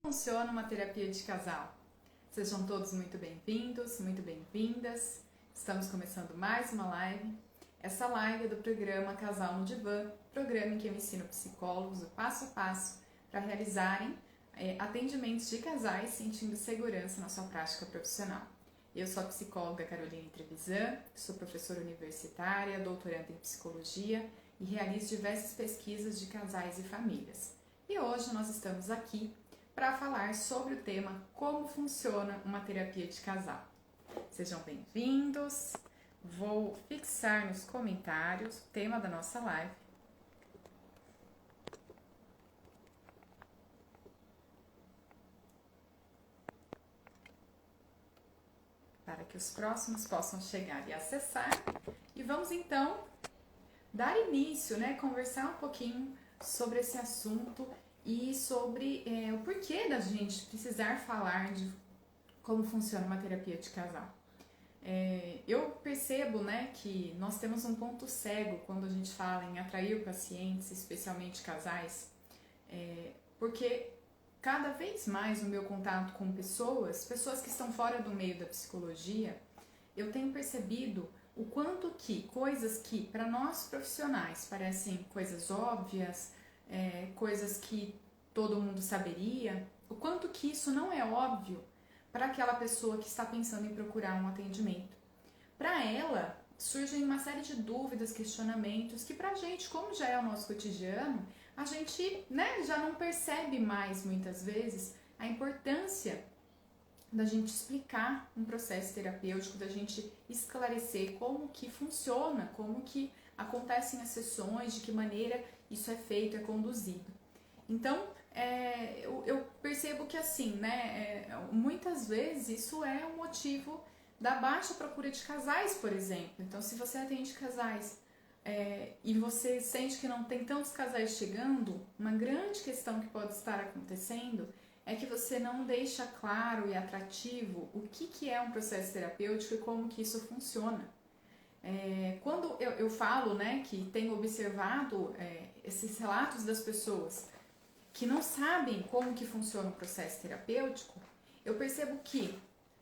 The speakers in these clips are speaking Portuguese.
Funciona uma terapia de casal? Sejam todos muito bem-vindos, muito bem-vindas. Estamos começando mais uma live. Essa live é do programa Casal no Divã, programa em que eu ensino psicólogos o passo a passo para realizarem atendimentos de casais sentindo segurança na sua prática profissional. Eu sou a psicóloga Caroline Trevisan, sou professora universitária, doutoranda em psicologia e realizo diversas pesquisas de casais e famílias. E hoje nós estamos aqui para falar sobre o tema como funciona uma terapia de casal. Sejam bem-vindos. Vou fixar nos comentários o tema da nossa live. Para que os próximos possam chegar e acessar. E vamos então dar início, conversar um pouquinho sobre esse assunto e sobre o porquê da gente precisar falar de como funciona uma terapia de casal. Eu percebo, que nós temos um ponto cego quando a gente fala em atrair pacientes, especialmente casais, porque cada vez mais no meu contato com pessoas que estão fora do meio da psicologia, eu tenho percebido o quanto que coisas que para nós profissionais parecem coisas óbvias, coisas que todo mundo saberia, o quanto que isso não é óbvio para aquela pessoa que está pensando em procurar um atendimento. Para ela, surgem uma série de dúvidas, questionamentos que pra gente, como já é o nosso cotidiano, a gente já não percebe mais muitas vezes a importância da gente explicar um processo terapêutico, da gente esclarecer como que funciona, como que acontecem as sessões, de que maneira isso é feito, é conduzido. Então, eu percebo que assim, muitas vezes isso é um motivo da baixa procura de casais, por exemplo. Então, se você atende casais e você sente que não tem tantos casais chegando, uma grande questão que pode estar acontecendo é que você não deixa claro e atrativo o que é um processo terapêutico e como que isso funciona. Quando eu falo que tenho observado esses relatos das pessoas que não sabem como que funciona o processo terapêutico, eu percebo que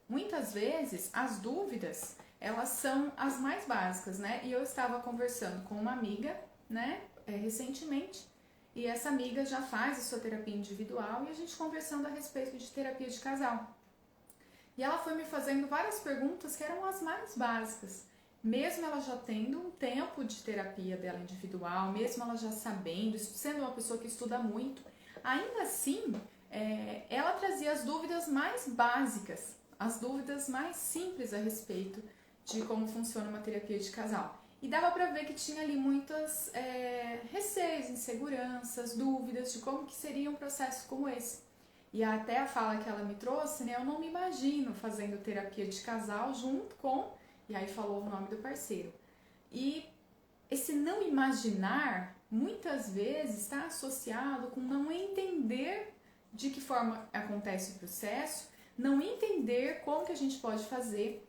muitas vezes as dúvidas elas são as mais básicas, E eu estava conversando com uma amiga, recentemente, e essa amiga já faz a sua terapia individual e a gente conversando a respeito de terapia de casal. E ela foi me fazendo várias perguntas que eram as mais básicas. Mesmo ela já tendo um tempo de terapia dela individual, mesmo ela já sabendo, sendo uma pessoa que estuda muito, ainda assim, ela trazia as dúvidas mais básicas, as dúvidas mais simples a respeito de como funciona uma terapia de casal. E dava pra ver que tinha ali muitas receios, inseguranças, dúvidas de como que seria um processo como esse. E até a fala que ela me trouxe, eu não me imagino fazendo terapia de casal junto com... E aí falou o nome do parceiro. E esse não imaginar, muitas vezes, está associado com não entender de que forma acontece o processo, não entender como que a gente pode fazer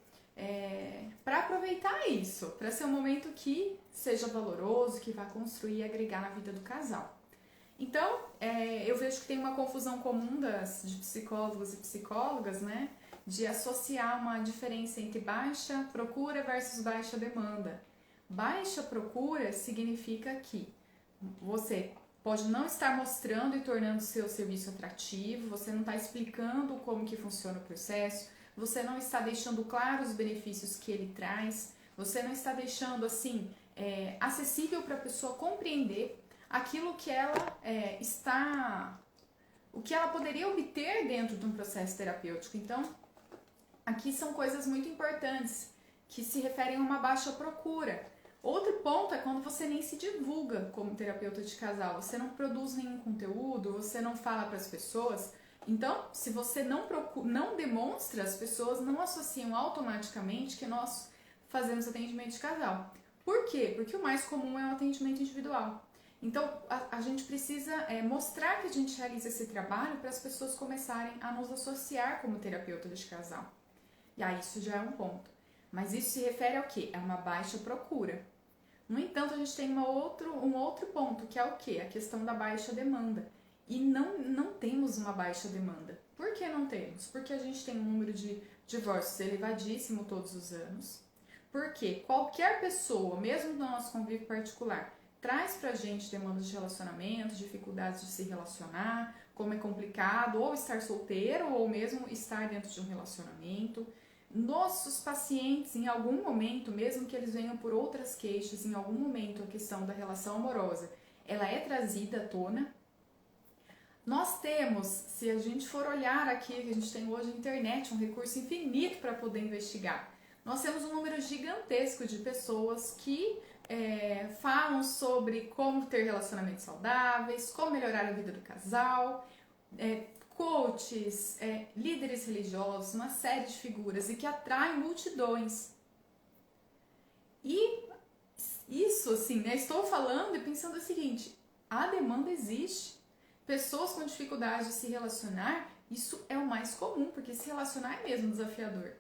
para aproveitar isso, para ser um momento que seja valoroso, que vá construir e agregar na vida do casal. Então, eu vejo que tem uma confusão comum de psicólogos e psicólogas, de associar uma diferença entre baixa procura versus baixa demanda. Baixa procura significa que você pode não estar mostrando e tornando o seu serviço atrativo, você não está explicando como que funciona o processo, você não está deixando claro os benefícios que ele traz, você não está deixando assim acessível para a pessoa compreender aquilo que ela o que ela poderia obter dentro de um processo terapêutico. Então, aqui são coisas muito importantes que se referem a uma baixa procura. Outro ponto é quando você nem se divulga como terapeuta de casal, você não produz nenhum conteúdo, você não fala para as pessoas. Então, se você não demonstra, as pessoas não associam automaticamente que nós fazemos atendimento de casal. Por quê? Porque o mais comum é o atendimento individual. Então, a gente precisa mostrar que a gente realiza esse trabalho para as pessoas começarem a nos associar como terapeuta de casal. E aí, isso já é um ponto. Mas isso se refere ao quê? É uma baixa procura. No entanto, a gente tem um outro ponto, que é o quê? A questão da baixa demanda. e não temos uma baixa demanda. Por que não temos? Porque a gente tem um número de divórcios elevadíssimo todos os anos. Porque qualquer pessoa, mesmo no nosso convívio particular, traz pra gente demandas de relacionamento, dificuldades de se relacionar, como é complicado ou estar solteiro ou mesmo estar dentro de um relacionamento. Nossos pacientes, em algum momento, mesmo que eles venham por outras queixas, em algum momento a questão da relação amorosa, ela é trazida à tona. Nós temos, se a gente for olhar aqui, que a gente tem hoje a internet, um recurso infinito para poder investigar. Nós temos um número gigantesco de pessoas que falam sobre como ter relacionamentos saudáveis, como melhorar a vida do casal, coaches, líderes religiosos, uma série de figuras e que atraem multidões. E isso, assim, né, estou falando e pensando o seguinte, a demanda existe. Pessoas com dificuldade de se relacionar, isso é o mais comum, porque se relacionar é mesmo desafiador.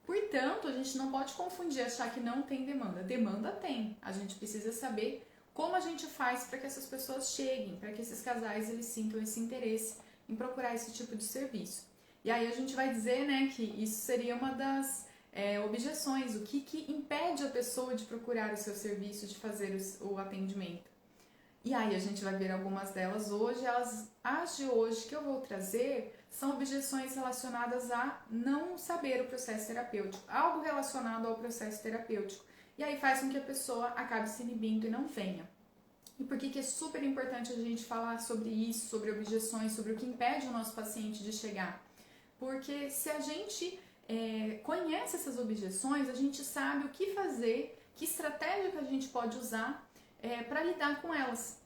Portanto, a gente não pode confundir, achar que não tem demanda. Demanda tem. A gente precisa saber como a gente faz para que essas pessoas cheguem, para que esses casais eles sintam esse interesse em procurar esse tipo de serviço. E aí a gente vai dizer, né, que isso seria uma das objeções, o que impede a pessoa de procurar o seu serviço, de fazer o atendimento. E aí a gente vai ver algumas delas hoje, as de hoje que eu vou trazer são objeções relacionadas a não saber o processo terapêutico, algo relacionado ao processo terapêutico. E aí faz com que a pessoa acabe se inibindo e não venha. E por que é super importante a gente falar sobre isso, sobre objeções, sobre o que impede o nosso paciente de chegar? Porque se a gente conhece essas objeções, a gente sabe o que fazer, que estratégia que a gente pode usar para lidar com elas.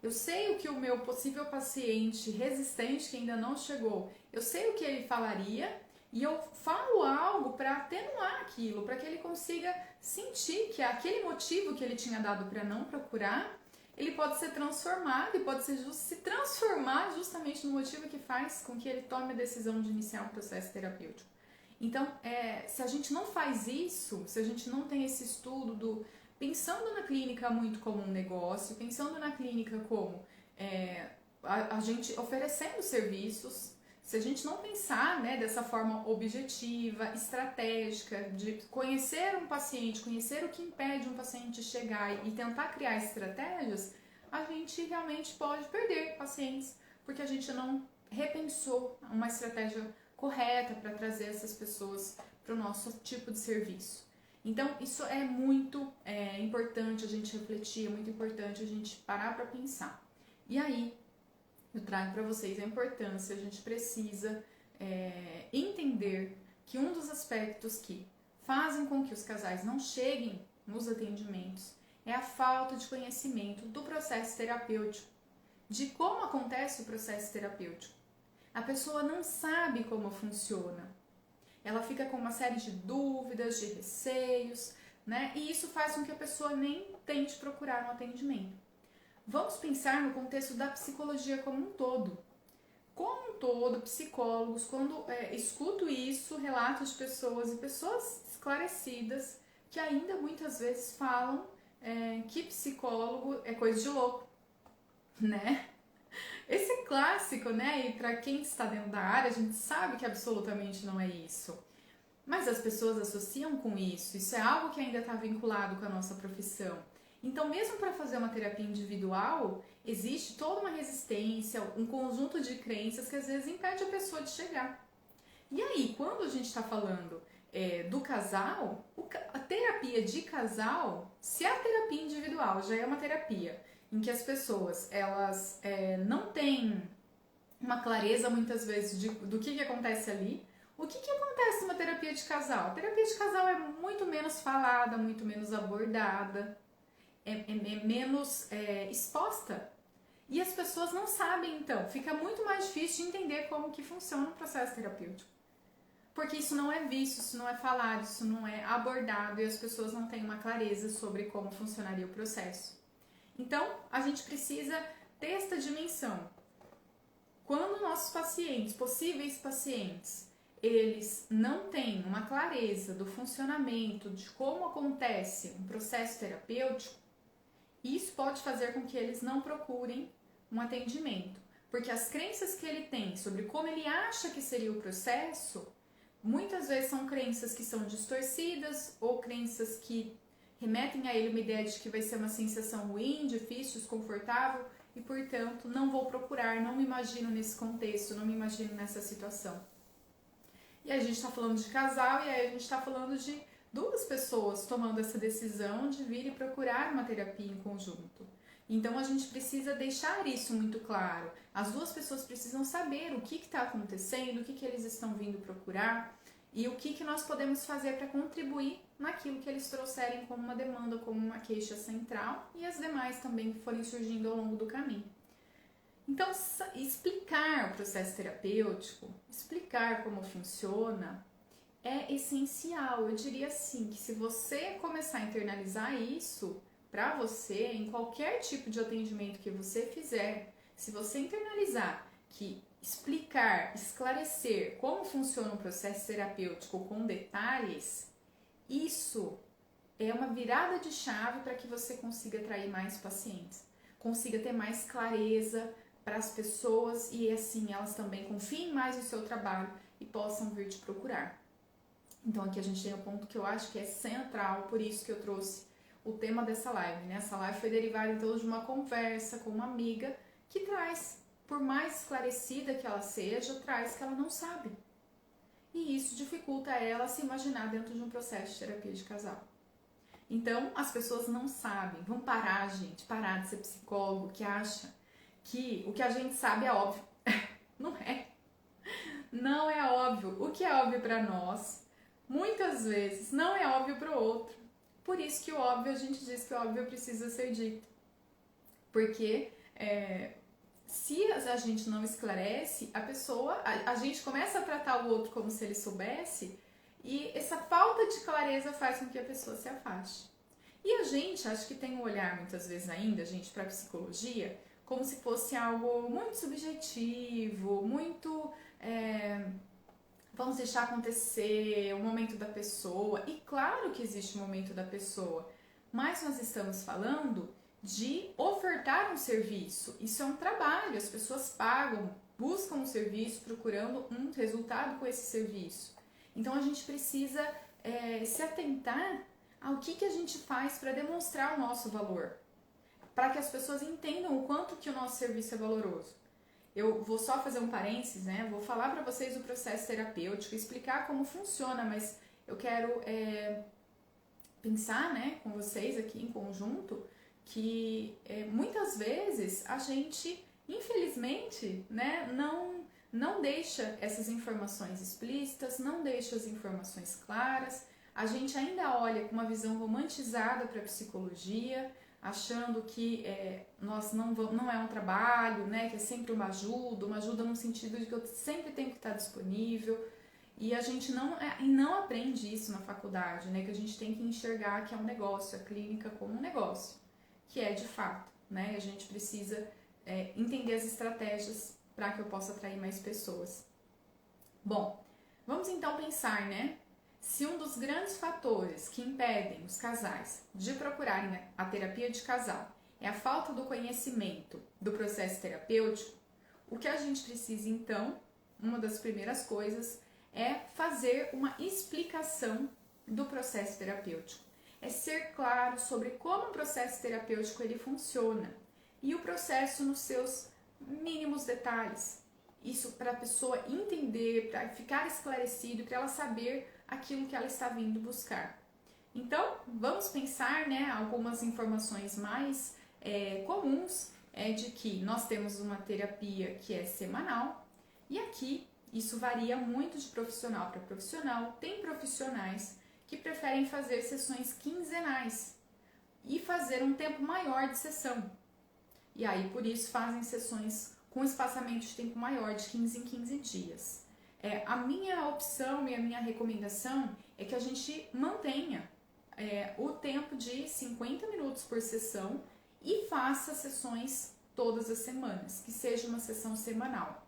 Eu sei o que o meu possível paciente resistente que ainda não chegou, eu sei o que ele falaria e eu falo algo para atenuar aquilo, para que ele consiga sentir que aquele motivo que ele tinha dado para não procurar, ele pode ser transformado e pode se transformar justamente no motivo que faz com que ele tome a decisão de iniciar um processo terapêutico. Então, se a gente não faz isso, se a gente não tem esse estudo pensando na clínica muito como um negócio, pensando na clínica como a gente oferecendo serviços, se a gente não pensar, né, dessa forma objetiva, estratégica, de conhecer um paciente, conhecer o que impede um paciente de chegar e tentar criar estratégias, a gente realmente pode perder pacientes, porque a gente não repensou uma estratégia correta para trazer essas pessoas para o nosso tipo de serviço. Então, isso é muito importante a gente refletir, é muito importante a gente parar para pensar. E aí, eu trago para vocês a importância, a gente precisa entender que um dos aspectos que fazem com que os casais não cheguem nos atendimentos é a falta de conhecimento do processo terapêutico, de como acontece o processo terapêutico. A pessoa não sabe como funciona. Ela fica com uma série de dúvidas, de receios, né? E isso faz com que a pessoa nem tente procurar um atendimento. Vamos pensar no contexto da psicologia como um todo. Como um todo, psicólogos, quando escuto isso, relatos de pessoas e pessoas esclarecidas que ainda muitas vezes falam que psicólogo é coisa de louco, né? Esse é clássico, né? E para quem está dentro da área, a gente sabe que absolutamente não é isso. Mas as pessoas associam com isso. Isso é algo que ainda está vinculado com a nossa profissão. Então, mesmo para fazer uma terapia individual, existe toda uma resistência, um conjunto de crenças que às vezes impede a pessoa de chegar. E aí, quando a gente está falando do casal, a terapia de casal, se a terapia individual já é uma terapia em que as pessoas elas não têm uma clareza muitas vezes do que acontece ali, o que acontece numa terapia de casal? A terapia de casal é muito menos falada, muito menos abordada, é menos exposta. E as pessoas não sabem, então, fica muito mais difícil de entender como que funciona o processo terapêutico. Porque isso não é visto, isso não é falado, isso não é abordado e as pessoas não têm uma clareza sobre como funcionaria o processo. Então, a gente precisa ter esta dimensão. Quando nossos pacientes, possíveis pacientes, eles não têm uma clareza do funcionamento, de como acontece um processo terapêutico, isso pode fazer com que eles não procurem um atendimento. porque as crenças que ele tem sobre como ele acha que seria o processo, muitas vezes são crenças que são distorcidas ou crenças que remetem a ele uma ideia de que vai ser uma sensação ruim, difícil, desconfortável e, portanto, não vou procurar, não me imagino nesse contexto, não me imagino nessa situação. E aí a gente está falando de casal e aí a gente está falando de duas pessoas tomando essa decisão de vir e procurar uma terapia em conjunto. Então a gente precisa deixar isso muito claro. As duas pessoas precisam saber o que está acontecendo, o que eles estão vindo procurar e o que nós podemos fazer para contribuir naquilo que eles trouxerem como uma demanda, como uma queixa central e as demais também que forem surgindo ao longo do caminho. Então, explicar o processo terapêutico, explicar como funciona, é essencial. Eu diria assim, que se você começar a internalizar isso para você, em qualquer tipo de atendimento que você fizer, se você internalizar que explicar, esclarecer como funciona o processo terapêutico com detalhes, isso é uma virada de chave para que você consiga atrair mais pacientes, consiga ter mais clareza para as pessoas e assim elas também confiem mais no seu trabalho e possam vir te procurar. Então aqui a gente tem um ponto que eu acho que é central, por isso que eu trouxe o tema dessa live, né? Essa live foi derivada então de uma conversa com uma amiga que traz, por mais esclarecida que ela seja, traz que ela não sabe. E isso dificulta ela se imaginar dentro de um processo de terapia de casal. Então, as pessoas não sabem. Vão parar, gente, parar de ser psicólogo que acha que o que a gente sabe é óbvio. Não é. Não é óbvio. O que é óbvio para nós, muitas vezes, não é óbvio para o outro. Por isso que o óbvio, a gente diz que o óbvio precisa ser dito. Porque se a gente não esclarece, a pessoa, a gente começa a tratar o outro como se ele soubesse, e essa falta de clareza faz com que a pessoa se afaste. E a gente, acho que tem um olhar muitas vezes ainda, gente, para a psicologia, como se fosse algo muito subjetivo, muito vamos deixar acontecer o momento da pessoa. E claro que existe o momento da pessoa, mas nós estamos falando de ofertar um serviço. Isso é um trabalho, as pessoas pagam, buscam um serviço procurando um resultado com esse serviço. Então a gente precisa se atentar ao que a gente faz para demonstrar o nosso valor, para que as pessoas entendam o quanto que o nosso serviço é valoroso. Eu vou só fazer um parênteses, né? Vou falar para vocês o processo terapêutico, explicar como funciona, mas eu quero pensar, né, com vocês aqui em conjunto, que muitas vezes a gente, infelizmente, né, não deixa essas informações explícitas, não deixa as informações claras, a gente ainda olha com uma visão romantizada para a psicologia, achando que nós não é um trabalho, né, que é sempre uma ajuda no sentido de que eu sempre tenho que estar disponível, e a gente não aprende isso na faculdade, né, que a gente tem que enxergar que é um negócio, a clínica como um negócio, que é de fato, né, a gente precisa entender as estratégias para que eu possa atrair mais pessoas. Bom, vamos então pensar, né, se um dos grandes fatores que impedem os casais de procurarem a terapia de casal é a falta do conhecimento do processo terapêutico, o que a gente precisa então, uma das primeiras coisas, é fazer uma explicação do processo terapêutico. É ser claro sobre como o processo terapêutico ele funciona e o processo nos seus mínimos detalhes. Isso para a pessoa entender, para ficar esclarecido, para ela saber aquilo que ela está vindo buscar. Então, vamos pensar, né, algumas informações mais comuns de que nós temos uma terapia que é semanal e aqui isso varia muito de profissional para profissional. Tem profissionais que preferem fazer sessões quinzenais e fazer um tempo maior de sessão. E aí, por isso, fazem sessões com espaçamento de tempo maior, de 15 em 15 dias. A minha opção e a minha recomendação é que a gente mantenha o tempo de 50 minutos por sessão e faça sessões todas as semanas, que seja uma sessão semanal.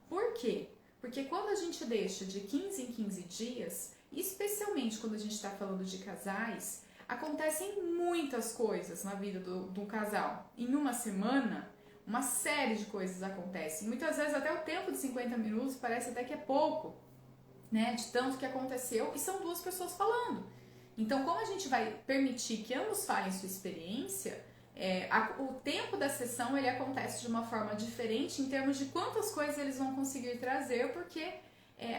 Por quê? Porque quando a gente deixa de 15 em 15 dias, especialmente quando a gente está falando de casais, acontecem muitas coisas na vida do casal. Em uma semana, uma série de coisas acontecem. Muitas vezes até o tempo de 50 minutos parece até que é pouco, né, de tanto que aconteceu, e são duas pessoas falando. Então, como a gente vai permitir que ambos falem sua experiência, o tempo da sessão ele acontece de uma forma diferente em termos de quantas coisas eles vão conseguir trazer, porque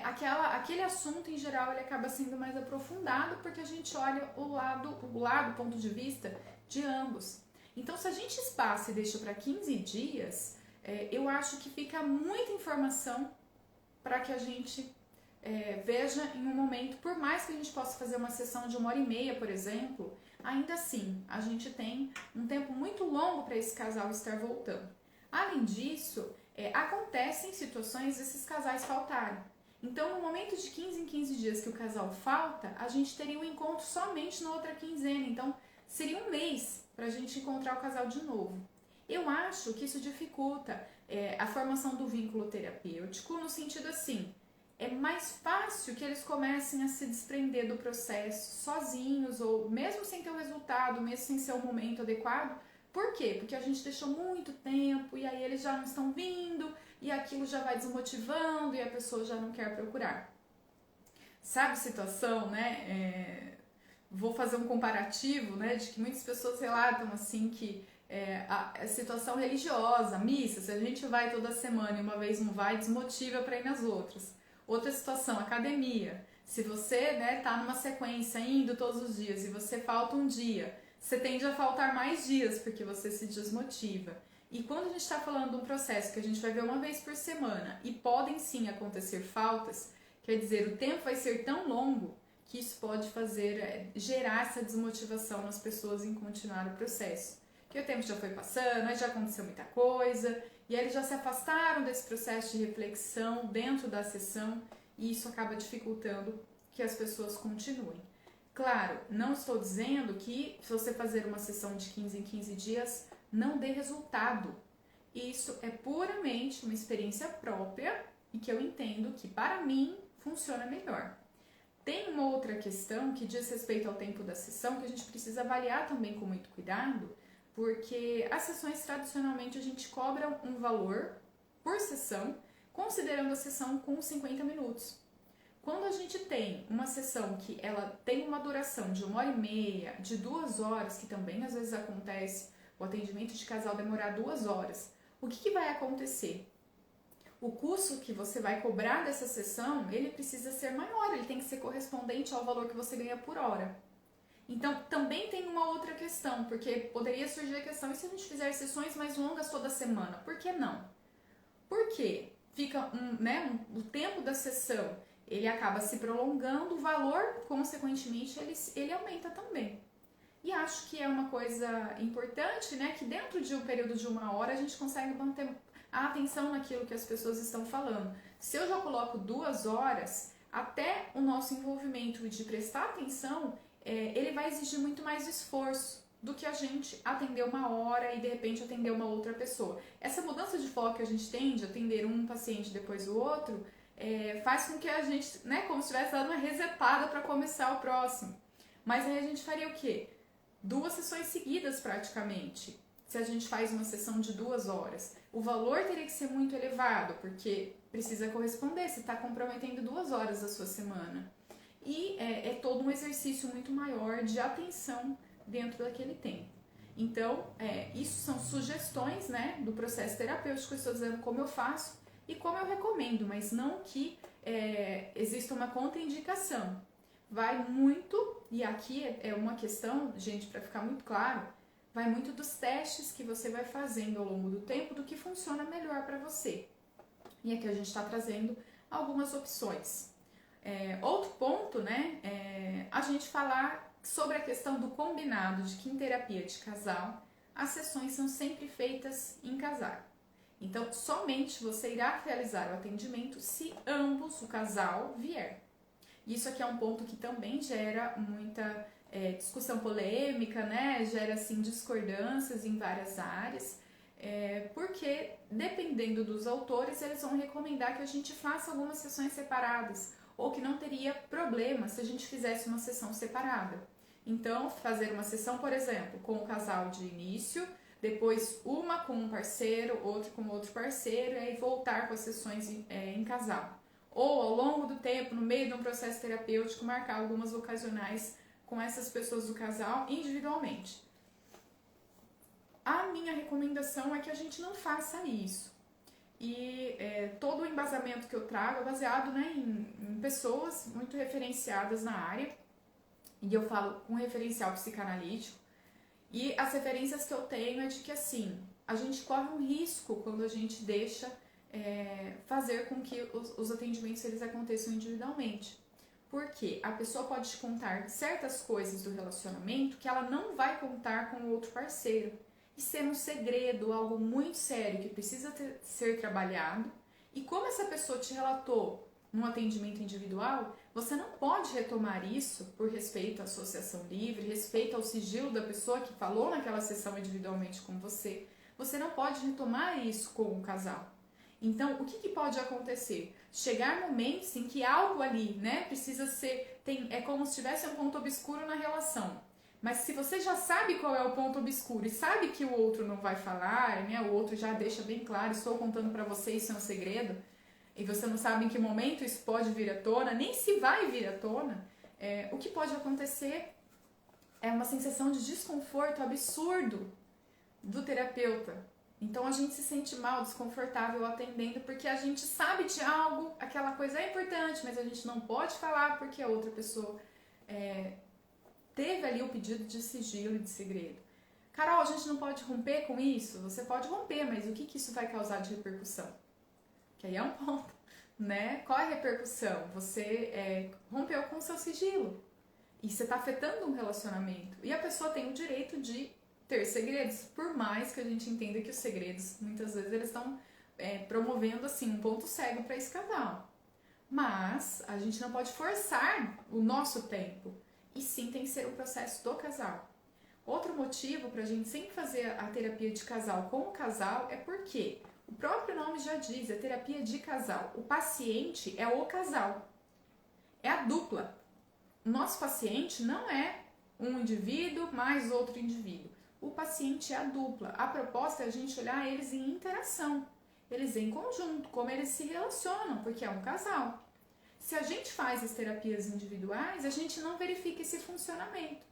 aquele assunto em geral ele acaba sendo mais aprofundado, porque a gente olha o ponto de vista de ambos. Então, se a gente espaça e deixa para 15 dias, eu acho que fica muita informação para que a gente veja em um momento, por mais que a gente possa fazer uma sessão de 1h30, por exemplo, ainda assim, a gente tem um tempo muito longo para esse casal estar voltando. Além disso, acontecem situações desses casais faltarem. Então, no momento de 15 em 15 dias que o casal falta, a gente teria um encontro somente na outra quinzena. Então, seria um mês para a gente encontrar o casal de novo. Eu acho que isso dificulta a formação do vínculo terapêutico, no sentido assim, é mais fácil que eles comecem a se desprender do processo sozinhos, ou mesmo sem ter o resultado, mesmo sem ser o momento adequado. Por quê? Porque a gente deixou muito tempo e aí eles já não estão vindo e aquilo já vai desmotivando e a pessoa já não quer procurar. Sabe situação, né? Vou fazer um comparativo, né, de que muitas pessoas relatam assim que a situação religiosa, missa, se a gente vai toda semana e uma vez não vai, desmotiva para ir nas outras. Outra situação, academia. Se você tá numa sequência indo todos os dias e você falta um dia, você tende a faltar mais dias porque você se desmotiva. E quando a gente está falando de um processo que a gente vai ver uma vez por semana e podem sim acontecer faltas, quer dizer, o tempo vai ser tão longo que isso pode gerar essa desmotivação nas pessoas em continuar o processo. Que o tempo já foi passando, aí já aconteceu muita coisa, e aí eles já se afastaram desse processo de reflexão dentro da sessão, e isso acaba dificultando que as pessoas continuem. Claro, não estou dizendo que se você fazer uma sessão de 15 em 15 dias não dê resultado. Isso é puramente uma experiência própria e que eu entendo que para mim funciona melhor. Tem uma outra questão que diz respeito ao tempo da sessão que a gente precisa avaliar também com muito cuidado, porque as sessões tradicionalmente a gente cobra um valor por sessão, considerando a sessão com 50 minutos. Quando a gente tem uma sessão que ela tem uma duração de 1h30, de 2 horas, que também às vezes acontece o atendimento de casal demorar 2 horas, o que vai acontecer? O custo que você vai cobrar dessa sessão, ele precisa ser maior, ele tem que ser correspondente ao valor que você ganha por hora. Então, também tem uma outra questão, porque poderia surgir a questão, e se a gente fizer sessões mais longas toda semana? Por que não? Porque fica o tempo da sessão, ele acaba se prolongando, o valor, consequentemente, ele aumenta também. E acho que é uma coisa importante, né, que dentro de um período de 1 hora a gente consegue manter a atenção naquilo que as pessoas estão falando. Se eu já coloco 2 horas, até o nosso envolvimento de prestar atenção, ele vai exigir muito mais esforço do que a gente atender 1 hora e de repente atender uma outra pessoa. Essa mudança de foco que a gente tem de atender um paciente depois do outro, faz com que a gente, como se estivesse dando uma resetada para começar o próximo. Mas aí a gente faria o quê? 2 sessões seguidas praticamente, se a gente faz uma sessão de 2 horas. O valor teria que ser muito elevado, porque precisa corresponder, você está comprometendo 2 horas da sua semana. E é todo um exercício muito maior de atenção dentro daquele tempo. Então, isso são sugestões, do processo terapêutico, eu estou dizendo como eu faço e como eu recomendo, mas não que exista uma contraindicação. Vai muito, e aqui é uma questão, gente, para ficar muito claro, vai muito dos testes que você vai fazendo ao longo do tempo, do que funciona melhor para você. E aqui a gente está trazendo algumas opções. Outro ponto, a gente falar sobre a questão do combinado, de que em terapia de casal, as sessões são sempre feitas em casal. Então, somente você irá realizar o atendimento se ambos, o casal, vier. Isso aqui é um ponto que também gera muita discussão polêmica, gera assim, discordâncias em várias áreas, porque dependendo dos autores, eles vão recomendar que a gente faça algumas sessões separadas, ou que não teria problema se a gente fizesse uma sessão separada. Então, fazer uma sessão, por exemplo, com o casal de início, depois uma com um parceiro, outra com outro parceiro, e aí voltar com as sessões em casal. Ou ao longo do tempo, no meio de um processo terapêutico, marcar algumas ocasionais com essas pessoas do casal individualmente. A minha recomendação é que a gente não faça isso. E todo o embasamento que eu trago é baseado, né, em pessoas muito referenciadas na área, e eu falo com referencial psicanalítico, e as referências que eu tenho é de que, assim, a gente corre um risco quando a gente deixa fazer com que os atendimentos eles aconteçam individualmente. Porque a pessoa pode te contar certas coisas do relacionamento que ela não vai contar com o outro parceiro. E ser um segredo, algo muito sério que precisa ser trabalhado. E como essa pessoa te relatou num atendimento individual, você não pode retomar isso por respeito à associação livre, respeito ao sigilo da pessoa que falou naquela sessão individualmente com você. Você não pode retomar isso com o casal. Então, o que pode acontecer? Chegar momentos em que algo ali, né, precisa ser... é como se tivesse um ponto obscuro na relação. Mas se você já sabe qual é o ponto obscuro e sabe que o outro não vai falar, né, o outro já deixa bem claro, estou contando para você, isso é um segredo, e você não sabe em que momento isso pode vir à tona, nem se vai vir à tona, o que pode acontecer é uma sensação de desconforto absurdo do terapeuta. Então a gente se sente mal, desconfortável atendendo, porque a gente sabe de algo, aquela coisa é importante, mas a gente não pode falar porque a outra pessoa teve ali o pedido de sigilo e de segredo. Carol, a gente não pode romper com isso? Você pode romper, mas o que isso vai causar de repercussão? Que aí é um ponto, né? Qual é a repercussão? Você rompeu com o seu sigilo e você está afetando um relacionamento. E a pessoa tem o direito de ter segredos, por mais que a gente entenda que os segredos, muitas vezes, eles estão promovendo assim, um ponto cego para esse casal. Mas a gente não pode forçar o nosso tempo. E sim, tem que ser o processo do casal. Outro motivo para a gente sempre fazer a terapia de casal com o casal é porque o próprio nome já diz, é terapia de casal. O paciente é o casal, é a dupla. O nosso paciente não é um indivíduo mais outro indivíduo. O paciente é a dupla. A proposta é a gente olhar eles em interação, eles em conjunto, como eles se relacionam, porque é um casal. Se a gente faz as terapias individuais, a gente não verifica esse funcionamento.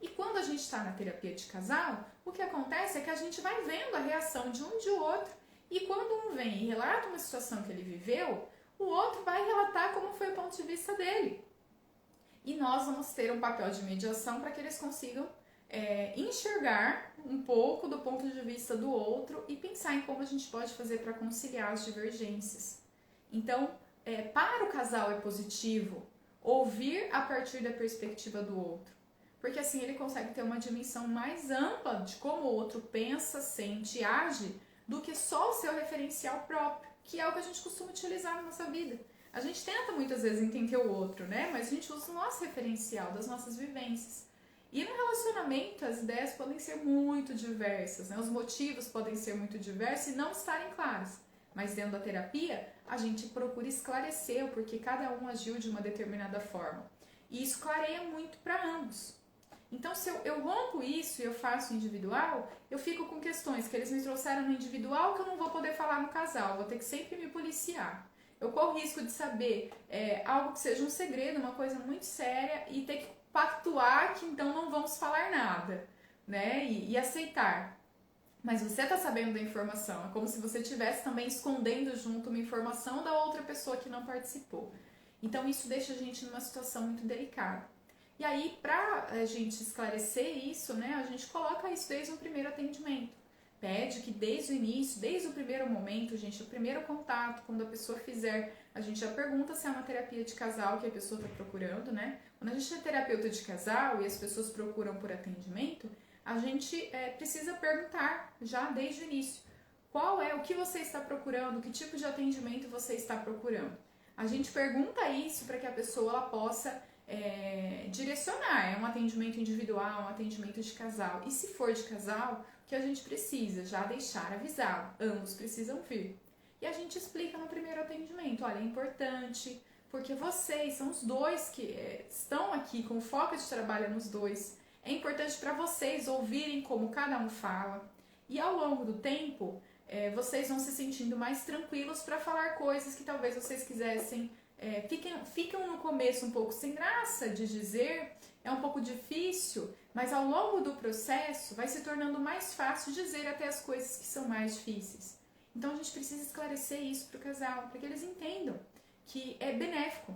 E quando a gente está na terapia de casal, o que acontece é que a gente vai vendo a reação de um e de outro, e quando um vem e relata uma situação que ele viveu, o outro vai relatar como foi o ponto de vista dele. E nós vamos ter um papel de mediação para que eles consigam enxergar um pouco do ponto de vista do outro e pensar em como a gente pode fazer para conciliar as divergências. Então, para o casal é positivo ouvir a partir da perspectiva do outro, porque assim ele consegue ter uma dimensão mais ampla de como o outro pensa, sente e age do que só o seu referencial próprio, que é o que a gente costuma utilizar na nossa vida. A gente tenta muitas vezes entender o outro, né? Mas a gente usa o nosso referencial das nossas vivências. E no relacionamento as ideias podem ser muito diversas, né? Os motivos podem ser muito diversos e não estarem claros. Mas dentro da terapia, a gente procura esclarecer o porquê cada um agiu de uma determinada forma. E isso clareia muito para ambos. Então, se eu rompo isso e eu faço individual, eu fico com questões que eles me trouxeram no individual que eu não vou poder falar no casal, vou ter que sempre me policiar. Eu corro risco de saber algo que seja um segredo, uma coisa muito séria, e ter que pactuar que então não vamos falar nada, né? E aceitar. Mas você está sabendo da informação, é como se você estivesse também escondendo junto uma informação da outra pessoa que não participou. Então isso deixa a gente numa situação muito delicada. E aí, para a gente esclarecer isso, né, a gente coloca isso desde o primeiro atendimento. Pede que desde o início, desde o primeiro momento, gente, o primeiro contato, quando a pessoa fizer, a gente já pergunta se é uma terapia de casal que a pessoa está procurando, né? Quando a gente é terapeuta de casal e as pessoas procuram por atendimento, a gente precisa perguntar já desde o início. Qual é, o que você está procurando, que tipo de atendimento você está procurando? A gente pergunta isso para que a pessoa ela possa direcionar, é um atendimento individual, um atendimento de casal. E se for de casal, o que a gente precisa? Já deixar avisado, ambos precisam vir. E a gente explica no primeiro atendimento, olha, é importante, porque vocês são os dois que estão aqui com o foco de trabalho nos dois. É importante para vocês ouvirem como cada um fala. E ao longo do tempo, vocês vão se sentindo mais tranquilos para falar coisas que talvez vocês quisessem, ficam no começo um pouco sem graça de dizer, é um pouco difícil, mas ao longo do processo vai se tornando mais fácil dizer até as coisas que são mais difíceis. Então a gente precisa esclarecer isso para o casal, para que eles entendam que é benéfico,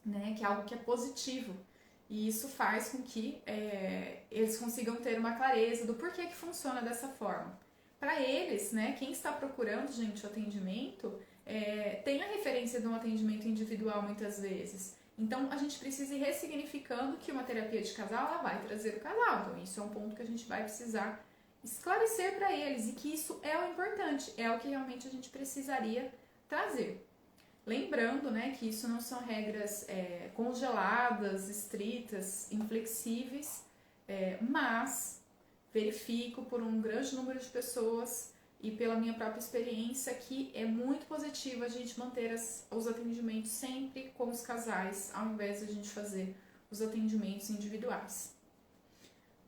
né? Que é algo que é positivo. E isso faz com que eles consigam ter uma clareza do porquê que funciona dessa forma. Para eles, né, quem está procurando, gente, o atendimento, tem a referência de um atendimento individual muitas vezes. Então, a gente precisa ir ressignificando que uma terapia de casal, ela vai trazer o casal. Então, isso é um ponto que a gente vai precisar esclarecer para eles e que isso é o importante, é o que realmente a gente precisaria trazer. Lembrando, né, que isso não são regras congeladas, estritas, inflexíveis, mas verifico por um grande número de pessoas e pela minha própria experiência que é muito positivo a gente manter os atendimentos sempre com os casais, ao invés de a gente fazer os atendimentos individuais.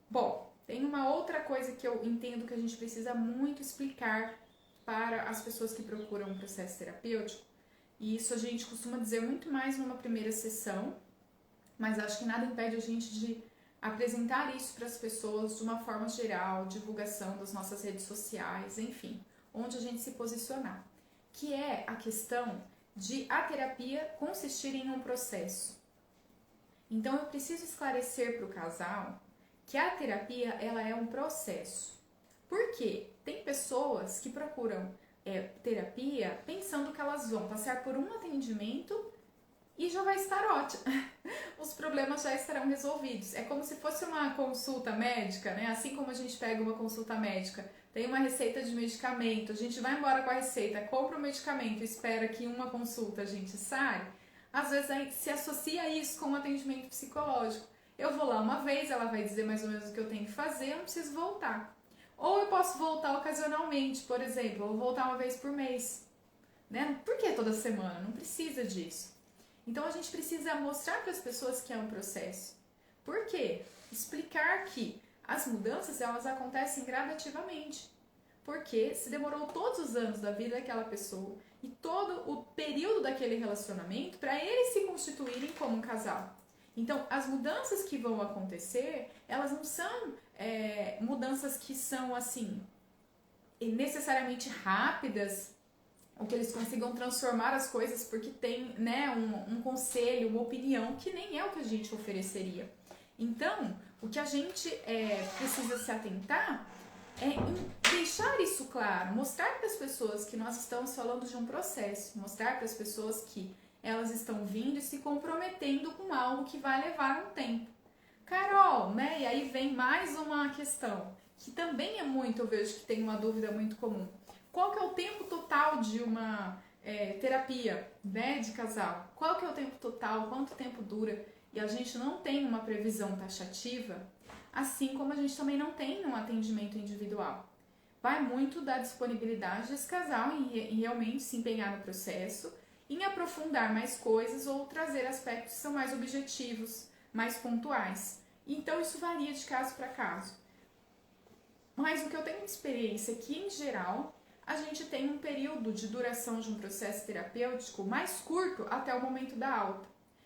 Bom, tem uma outra coisa que eu entendo que a gente precisa muito explicar para as pessoas que procuram um processo terapêutico, e isso a gente costuma dizer muito mais numa primeira sessão, mas acho que nada impede a gente de apresentar isso para as pessoas de uma forma geral, divulgação das nossas redes sociais, enfim, onde a gente se posicionar, que é a questão de a terapia consistir em um processo. Então eu preciso esclarecer para o casal que a terapia ela é um processo. Por quê? Tem pessoas que procuram terapia pensando que elas vão passar por um atendimento e já vai estar ótimo. Os problemas já estarão resolvidos. É como se fosse uma consulta médica, né? Assim como a gente pega uma consulta médica, tem uma receita de medicamento, a gente vai embora com a receita, compra o medicamento e espera que uma consulta a gente saia. Às vezes a gente se associa isso com um atendimento psicológico. Eu vou lá uma vez, ela vai dizer mais ou menos o que eu tenho que fazer, eu não preciso voltar. Ou eu posso voltar ocasionalmente, por exemplo, eu vou voltar uma vez por mês. Né? Por que toda semana? Não precisa disso. Então a gente precisa mostrar para as pessoas que é um processo. Por quê? Explicar que as mudanças elas acontecem gradativamente. Porque se demorou todos os anos da vida daquela pessoa e todo o período daquele relacionamento para eles se constituírem como um casal. Então, as mudanças que vão acontecer, elas não são mudanças que são, assim, necessariamente rápidas, ou que eles consigam transformar as coisas porque tem, né, um conselho, uma opinião, que nem é o que a gente ofereceria. Então, o que a gente precisa se atentar é em deixar isso claro, mostrar para as pessoas que nós estamos falando de um processo, mostrar para as pessoas que elas estão vindo e se comprometendo com algo que vai levar um tempo. Carol, né? E aí vem mais uma questão, que também é muito, eu vejo que tem uma dúvida muito comum. Qual que é o tempo total de uma terapia, né, de casal? Qual que é o tempo total? Quanto tempo dura? E a gente não tem uma previsão taxativa, assim como a gente também não tem um atendimento individual. Vai muito da disponibilidade desse casal em realmente se empenhar no processo, em aprofundar mais coisas ou trazer aspectos que são mais objetivos, mais pontuais. Então isso varia de caso para caso. Mas o que eu tenho de experiência é que, em geral, a gente tem um período de duração de um processo terapêutico mais curto até o momento da alta.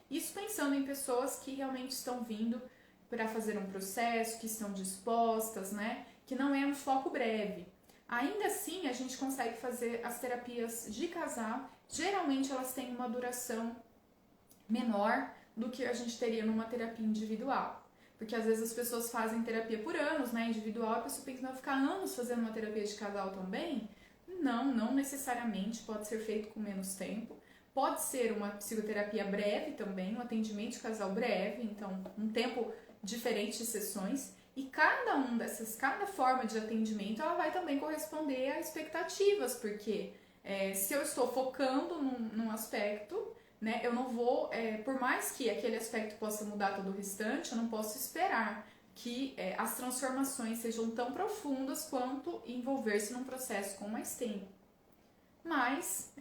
Isso pensando em pessoas que realmente estão vindo para fazer um processo, que estão dispostas, né? Que não é um foco breve. Ainda assim, a gente consegue fazer as terapias de casal. Geralmente elas têm uma duração menor do que a gente teria numa terapia individual. Porque às vezes as pessoas fazem terapia por anos, né, individual, a pessoa pensa que vai ficar anos fazendo uma terapia de casal também. Não necessariamente, pode ser feito com menos tempo. Pode ser uma psicoterapia breve também, um atendimento de casal breve, então um tempo diferente de sessões. E cada forma de atendimento, ela vai também corresponder a expectativas, porque se eu estou focando num aspecto, né, eu não vou, por mais que aquele aspecto possa mudar todo o restante, eu não posso esperar que as transformações sejam tão profundas quanto envolver-se num processo com mais tempo. Mas,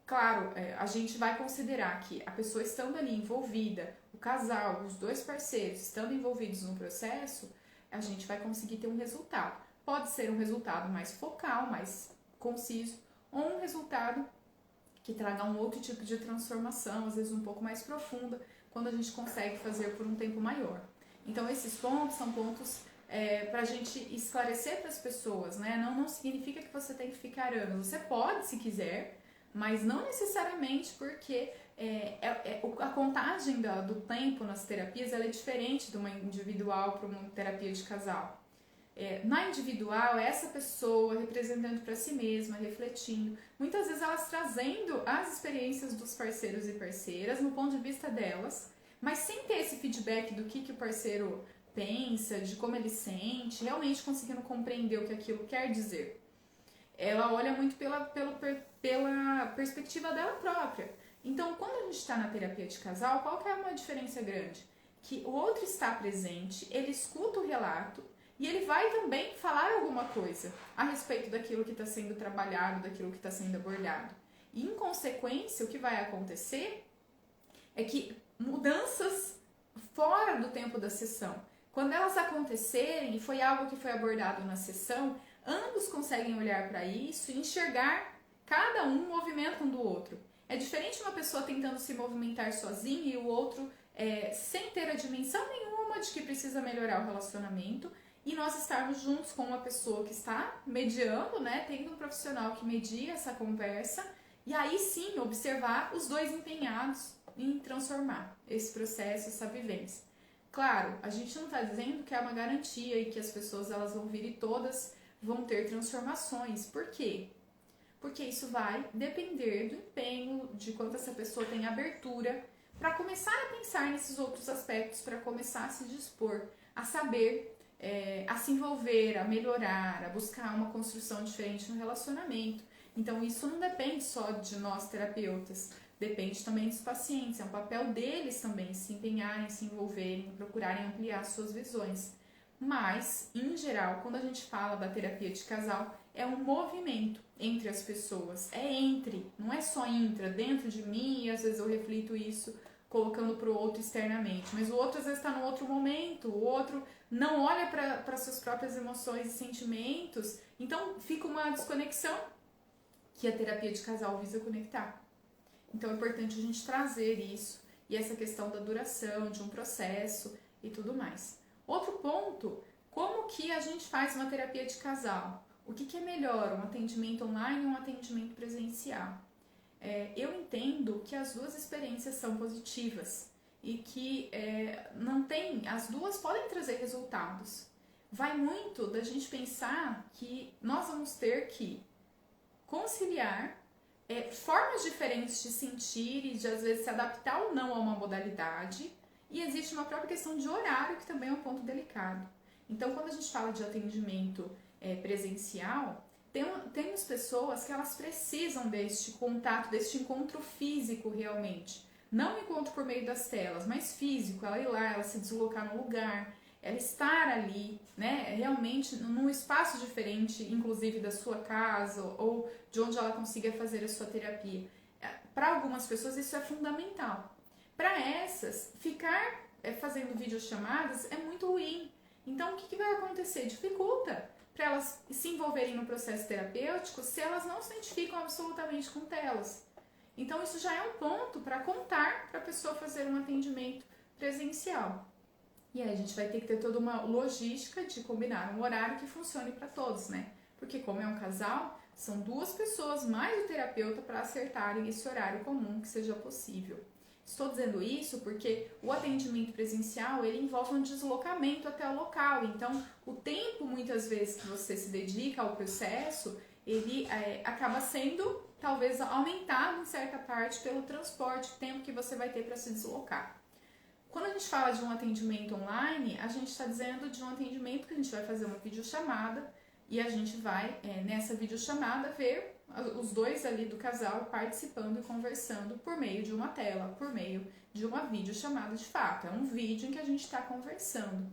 claro, a gente vai considerar que a pessoa estando ali envolvida, o casal, os dois parceiros estando envolvidos no processo, a gente vai conseguir ter um resultado. Pode ser um resultado mais focal, mais conciso, ou um resultado que traga um outro tipo de transformação, às vezes um pouco mais profunda, quando a gente consegue fazer por um tempo maior. Então, esses pontos são pontos para a gente esclarecer para as pessoas, né? Não significa que você tem que ficar anos. Você pode, se quiser, mas não necessariamente, porque a contagem do tempo nas terapias ela é diferente de uma individual para uma terapia de casal. Na individual, é essa pessoa representando para si mesma, refletindo, muitas vezes elas trazendo as experiências dos parceiros e parceiras no ponto de vista delas, mas sem ter esse feedback do que o parceiro pensa, de como ele sente, realmente conseguindo compreender o que aquilo quer dizer. Ela olha muito pela perspectiva dela própria. Então, quando a gente está na terapia de casal, qual que é uma diferença grande? Que o outro está presente, ele escuta o relato, e ele vai também falar alguma coisa a respeito daquilo que está sendo trabalhado, daquilo que está sendo abordado. E, em consequência, o que vai acontecer é que mudanças fora do tempo da sessão, quando elas acontecerem, e foi algo que foi abordado na sessão, ambos conseguem olhar para isso e enxergar cada um movimento um do outro. É diferente uma pessoa tentando se movimentar sozinha e o outro sem ter a dimensão nenhuma de que precisa melhorar o relacionamento, e nós estarmos juntos com uma pessoa que está mediando, né, tendo um profissional que media essa conversa, e aí sim observar os dois empenhados em transformar esse processo, essa vivência. Claro, a gente não está dizendo que é uma garantia e que as pessoas elas vão vir e todas vão ter transformações. Por quê? Porque isso vai depender do empenho, de quanto essa pessoa tem abertura para começar a pensar nesses outros aspectos, para começar a se dispor, a saber, a se envolver, a melhorar, a buscar uma construção diferente no relacionamento. Então isso não depende só de nós terapeutas, depende também dos pacientes, é um papel deles também se empenharem, se envolverem, procurarem ampliar suas visões. Mas, em geral, quando a gente fala da terapia de casal, é um movimento entre as pessoas, é entre, não é só intra, dentro de mim, e às vezes eu reflito isso colocando para o outro externamente, mas o outro às vezes está num outro momento, o outro não olha para suas próprias emoções e sentimentos, então fica uma desconexão que a terapia de casal visa conectar. Então é importante a gente trazer isso e essa questão da duração de um processo e tudo mais. Outro ponto, como que a gente faz uma terapia de casal? O que é melhor, um atendimento online ou um atendimento presencial? Eu entendo que as duas experiências são positivas e que não tem, as duas podem trazer resultados. Vai muito da gente pensar que nós vamos ter que conciliar formas diferentes de sentir e de às vezes se adaptar ou não a uma modalidade, e existe uma própria questão de horário que também é um ponto delicado. Então, quando a gente fala de atendimento presencial, temos pessoas que elas precisam deste contato, deste encontro físico realmente. Não encontro por meio das telas, mas físico, ela ir lá, ela se deslocar no lugar, ela estar ali, né, realmente num espaço diferente, inclusive da sua casa ou de onde ela consiga fazer a sua terapia. Para algumas pessoas isso é fundamental. Para essas, ficar fazendo videochamadas é muito ruim. Então, o que vai acontecer? Dificulta para elas se envolverem no processo terapêutico se elas não se identificam absolutamente com telas. Então, isso já é um ponto para contar para a pessoa fazer um atendimento presencial. E aí a gente vai ter que ter toda uma logística de combinar um horário que funcione para todos, né? Porque como é um casal, são duas pessoas mais o terapeuta para acertarem esse horário comum que seja possível. Estou dizendo isso porque o atendimento presencial, ele envolve um deslocamento até o local. Então, o tempo, muitas vezes, que você se dedica ao processo, ele acaba sendo, talvez, aumentado em certa parte pelo transporte, o tempo que você vai ter para se deslocar. Quando a gente fala de um atendimento online, a gente está dizendo de um atendimento que a gente vai fazer uma videochamada e a gente vai, nessa videochamada, ver os dois ali do casal participando e conversando por meio de uma tela, por meio de uma videochamada de fato. É um vídeo em que a gente está conversando.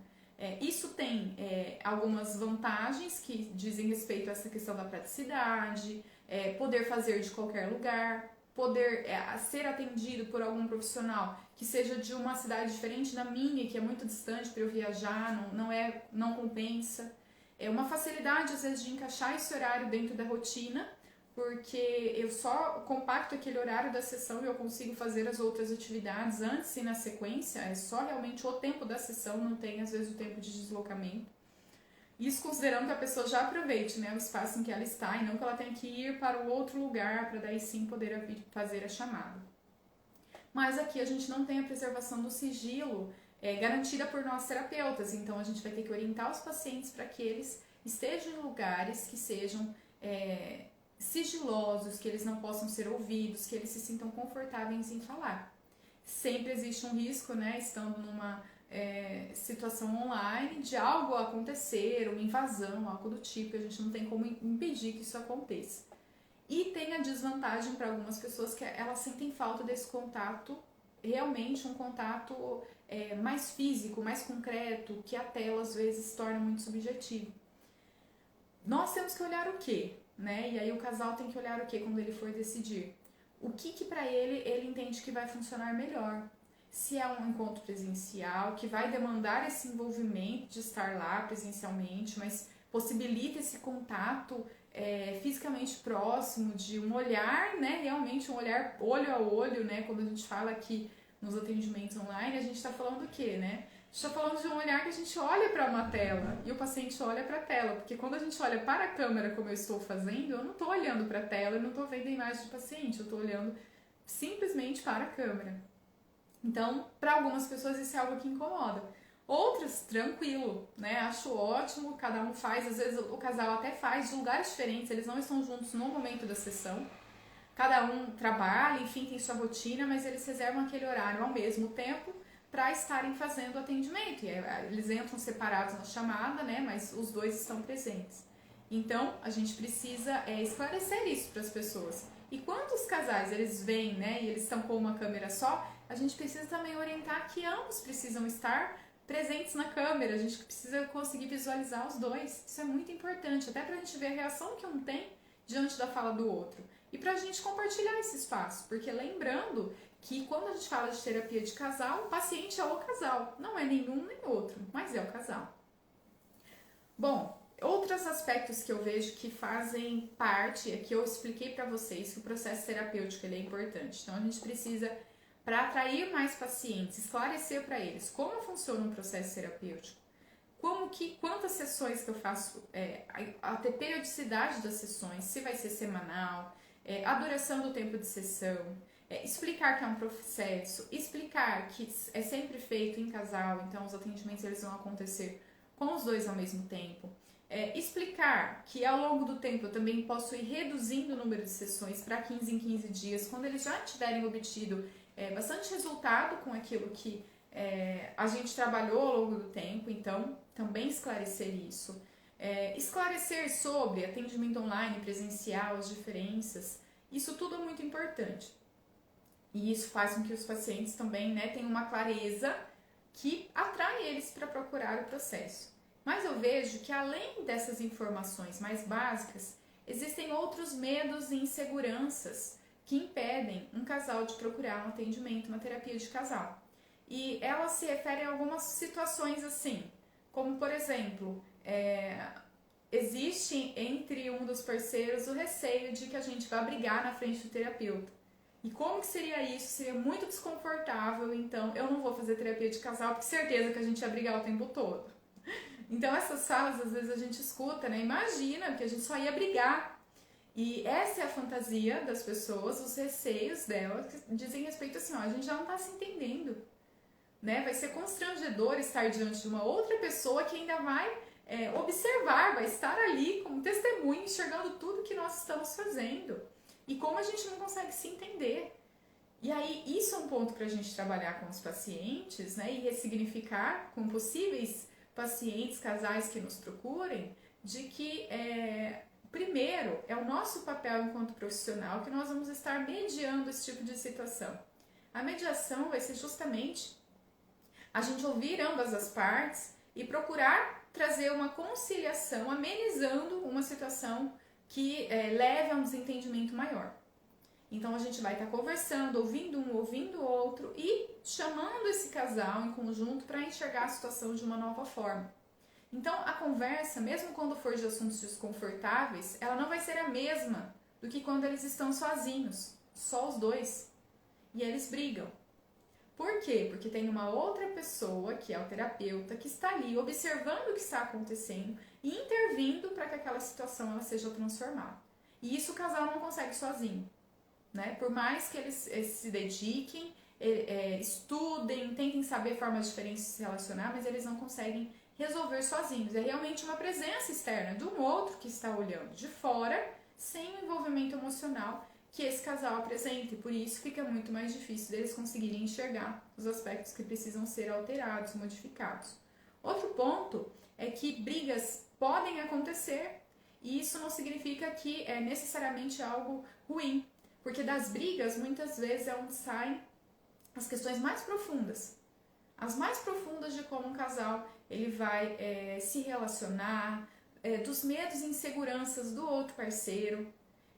Isso tem algumas vantagens que dizem respeito a essa questão da praticidade, poder fazer de qualquer lugar, poder ser atendido por algum profissional que seja de uma cidade diferente da minha, que é muito distante para eu viajar, não compensa. É uma facilidade, às vezes, de encaixar esse horário dentro da rotina, porque eu só compacto aquele horário da sessão e eu consigo fazer as outras atividades antes e na sequência, é só realmente o tempo da sessão, não tem às vezes o tempo de deslocamento. Isso considerando que a pessoa já aproveite, né, o espaço em que ela está e não que ela tenha que ir para o outro lugar para daí sim poder fazer a chamada. Mas aqui a gente não tem a preservação do sigilo garantida por nós terapeutas, então a gente vai ter que orientar os pacientes para que eles estejam em lugares que sejam sigilosos, que eles não possam ser ouvidos, que eles se sintam confortáveis em falar. Sempre existe um risco, né, estando numa situação online, de algo acontecer, uma invasão, algo do tipo, e a gente não tem como impedir que isso aconteça. E tem a desvantagem para algumas pessoas que elas sentem falta desse contato, realmente um contato mais físico, mais concreto, que a tela às vezes se torna muito subjetivo. Nós temos que olhar o quê? Né? E aí o casal tem que olhar o quê quando ele for decidir? O que para ele entende que vai funcionar melhor? Se é um encontro presencial, que vai demandar esse envolvimento de estar lá presencialmente, mas possibilita esse contato fisicamente próximo, de um olhar, né? Realmente um olhar olho a olho, né? Quando a gente fala aqui nos atendimentos online, a gente está falando do quê, né? A gente está falando de um olhar que a gente olha para uma tela e o paciente olha para a tela, porque quando a gente olha para a câmera, como eu estou fazendo, eu não estou olhando para a tela, eu não estou vendo a imagem do paciente, eu estou olhando simplesmente para a câmera. Então, para algumas pessoas isso é algo que incomoda. Outras, tranquilo, né? Acho ótimo, cada um faz, às vezes o casal até faz de lugares diferentes, eles não estão juntos no momento da sessão. Cada um trabalha, enfim, tem sua rotina, mas eles reservam aquele horário ao mesmo tempo para estarem fazendo o atendimento. E eles entram separados na chamada, né? Mas os dois estão presentes. Então, a gente precisa esclarecer isso para as pessoas. E quando os casais eles vêm, né, e eles estão com uma câmera só, a gente precisa também orientar que ambos precisam estar presentes na câmera, a gente precisa conseguir visualizar os dois. Isso é muito importante, até para a gente ver a reação que um tem diante da fala do outro. E para a gente compartilhar esse espaço, porque lembrando que quando a gente fala de terapia de casal, o paciente é o casal, não é nenhum nem outro, mas é o casal. Bom, outros aspectos que eu vejo que fazem parte, é que eu expliquei para vocês que o processo terapêutico ele é importante. Então a gente precisa, para atrair mais pacientes, esclarecer para eles como funciona o processo terapêutico, quantas sessões que eu faço, a periodicidade das sessões, se vai ser semanal, a duração do tempo de sessão, explicar que é um processo, explicar que é sempre feito em casal, então os atendimentos eles vão acontecer com os dois ao mesmo tempo. Explicar que ao longo do tempo eu também posso ir reduzindo o número de sessões para 15 em 15 dias, quando eles já tiverem obtido bastante resultado com aquilo que a gente trabalhou ao longo do tempo, então também esclarecer isso. Esclarecer sobre atendimento online, presencial, as diferenças, isso tudo é muito importante. E isso faz com que os pacientes também tenham uma clareza que atrai eles para procurar o processo. Mas eu vejo que além dessas informações mais básicas, existem outros medos e inseguranças que impedem um casal de procurar um atendimento, uma terapia de casal. E elas se referem a algumas situações assim, como por exemplo, existe entre um dos parceiros o receio de que a gente vá brigar na frente do terapeuta. E como que seria isso? Seria muito desconfortável, então eu não vou fazer terapia de casal, porque certeza que a gente ia brigar o tempo todo. Então essas falas às vezes a gente escuta, né? Imagina que a gente só ia brigar. E essa é a fantasia das pessoas, os receios delas, que dizem respeito assim, ó, a gente já não está se entendendo. Né? Vai ser constrangedor estar diante de uma outra pessoa que ainda vai observar, vai estar ali como testemunha, enxergando tudo que nós estamos fazendo. E como a gente não consegue se entender. E aí, isso é um ponto para a gente trabalhar com os pacientes, né? E ressignificar com possíveis pacientes, casais que nos procurem, de que, primeiro, é o nosso papel enquanto profissional que nós vamos estar mediando esse tipo de situação. A mediação vai ser justamente a gente ouvir ambas as partes e procurar trazer uma conciliação, amenizando uma situação que leve a um desentendimento maior. Então a gente vai estar conversando, ouvindo um, ouvindo o outro e chamando esse casal em conjunto para enxergar a situação de uma nova forma. Então, a conversa, mesmo quando for de assuntos desconfortáveis, ela não vai ser a mesma do que quando eles estão sozinhos, só os dois, e eles brigam. Por quê? Porque tem uma outra pessoa, que é o terapeuta, que está ali observando o que está acontecendo e intervindo para que aquela situação ela seja transformada. E isso o casal não consegue sozinho, né? Por mais que eles se dediquem, estudem, tentem saber formas diferentes de se relacionar, mas eles não conseguem resolver sozinhos. É realmente uma presença externa de um outro que está olhando de fora, sem o envolvimento emocional que esse casal apresenta, e por isso fica muito mais difícil deles conseguirem enxergar os aspectos que precisam ser alterados, modificados. Outro ponto é que brigas podem acontecer e isso não significa que é necessariamente algo ruim, porque das brigas muitas vezes é onde saem as questões mais profundas, as mais profundas de como um casal ele vai se relacionar, dos medos e inseguranças do outro parceiro.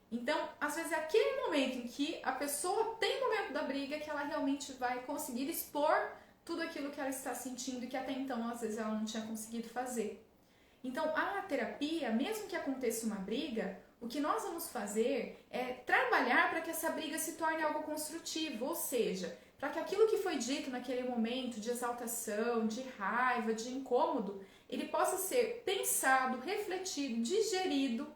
Então, às vezes é aquele momento em que a pessoa tem o momento da briga que ela realmente vai conseguir expor tudo aquilo que ela está sentindo e que até então, às vezes, ela não tinha conseguido fazer. Então, a terapia, mesmo que aconteça uma briga, o que nós vamos fazer é trabalhar para que essa briga se torne algo construtivo, ou seja, para que aquilo que foi dito naquele momento de exaltação, de raiva, de incômodo, ele possa ser pensado, refletido, digerido,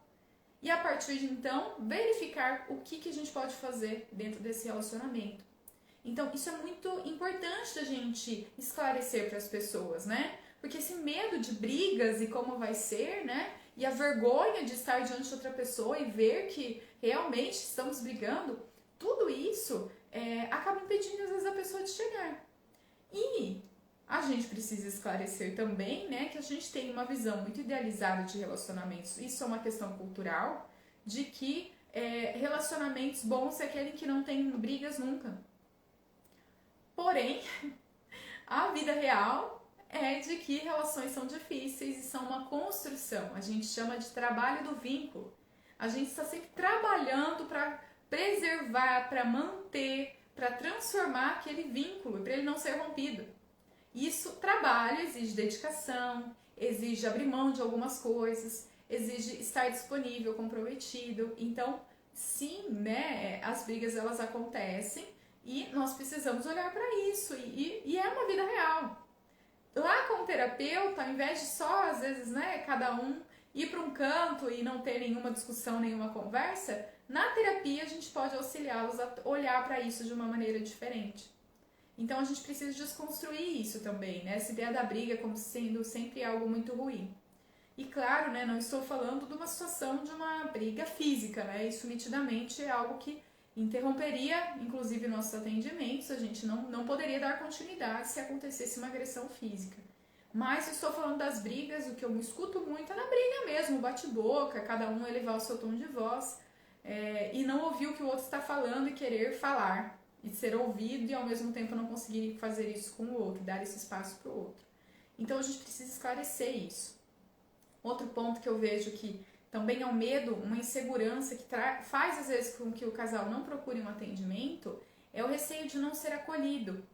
e a partir de então, verificar o que a gente pode fazer dentro desse relacionamento. Então, isso é muito importante da gente esclarecer para as pessoas, né? Porque esse medo de brigas e como vai ser, né? E a vergonha de estar diante de outra pessoa e ver que realmente estamos brigando, tudo isso acaba impedindo, às vezes, a pessoa de chegar. E a gente precisa esclarecer também, né, que a gente tem uma visão muito idealizada de relacionamentos. Isso é uma questão cultural, de que relacionamentos bons é aquele que não tem brigas nunca. Porém, a vida real é de que relações são difíceis e são uma construção. A gente chama de trabalho do vínculo. A gente está sempre trabalhando para preservar, para manter, para transformar aquele vínculo, para ele não ser rompido. Isso, trabalho, exige dedicação, exige abrir mão de algumas coisas, exige estar disponível, comprometido. Então, sim, né, as brigas elas acontecem e nós precisamos olhar para isso e é uma vida real. Lá com o terapeuta, ao invés de só, às vezes, né, cada um ir para um canto e não ter nenhuma discussão, nenhuma conversa, na terapia a gente pode auxiliá-los a olhar para isso de uma maneira diferente. Então a gente precisa desconstruir isso também, né? Essa ideia da briga como sendo sempre algo muito ruim. E claro, né, não estou falando de uma situação de uma briga física, né? Isso nitidamente é algo que interromperia, inclusive, nossos atendimentos. A gente não poderia dar continuidade se acontecesse uma agressão física. Mas estou falando das brigas, o que eu me escuto muito é na briga mesmo, o bate-boca, cada um elevar o seu tom de voz e não ouvir o que o outro está falando e querer falar. E ser ouvido e ao mesmo tempo não conseguir fazer isso com o outro, dar esse espaço para o outro. Então a gente precisa esclarecer isso. Outro ponto que eu vejo que também é um medo, uma insegurança que faz às vezes com que o casal não procure um atendimento, é o receio de não ser acolhido.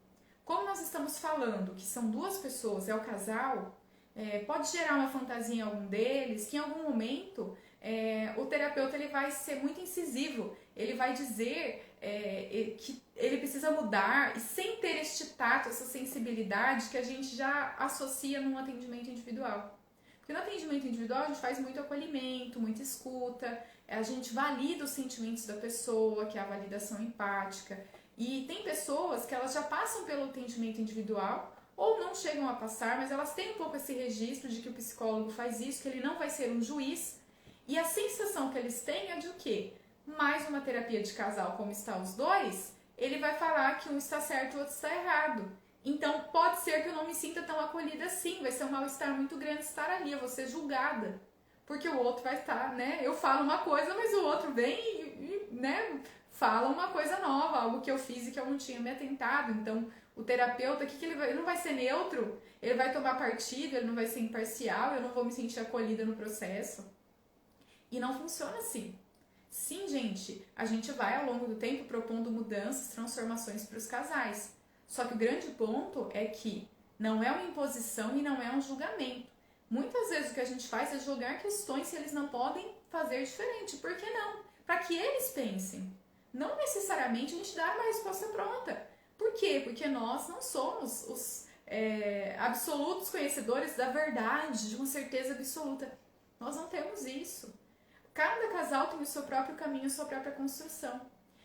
Como nós estamos falando que são duas pessoas, é o casal, pode gerar uma fantasia em algum deles, que em algum momento o terapeuta ele vai ser muito incisivo, ele vai dizer que ele precisa mudar e sem ter este tato, essa sensibilidade que a gente já associa num atendimento individual. Porque no atendimento individual a gente faz muito acolhimento, muita escuta, a gente valida os sentimentos da pessoa, que é a validação empática. E tem pessoas que elas já passam pelo atendimento individual ou não chegam a passar, mas elas têm um pouco esse registro de que o psicólogo faz isso, que ele não vai ser um juiz. E a sensação que eles têm é de o quê? Mais uma terapia de casal, como está os dois, ele vai falar que um está certo e o outro está errado. Então, pode ser que eu não me sinta tão acolhida assim, vai ser um mal-estar muito grande estar ali, eu vou ser julgada. Porque o outro vai estar, né? Eu falo uma coisa, mas o outro vem e né, fala uma coisa nova, algo que eu fiz e que eu não tinha me atentado. Então, o terapeuta, ele não vai ser neutro, ele vai tomar partido, ele não vai ser imparcial, eu não vou me sentir acolhida no processo. E não funciona assim. Sim, gente, a gente vai ao longo do tempo propondo mudanças, transformações para os casais. Só que o grande ponto é que não é uma imposição e não é um julgamento. Muitas vezes o que a gente faz é jogar questões se eles não podem fazer diferente. Por que não? Para que eles pensem. Não necessariamente a gente dá uma resposta pronta. Por quê? Porque nós não somos os absolutos conhecedores da verdade, de uma certeza absoluta. Nós não temos isso. Cada casal tem o seu próprio caminho, a sua própria construção.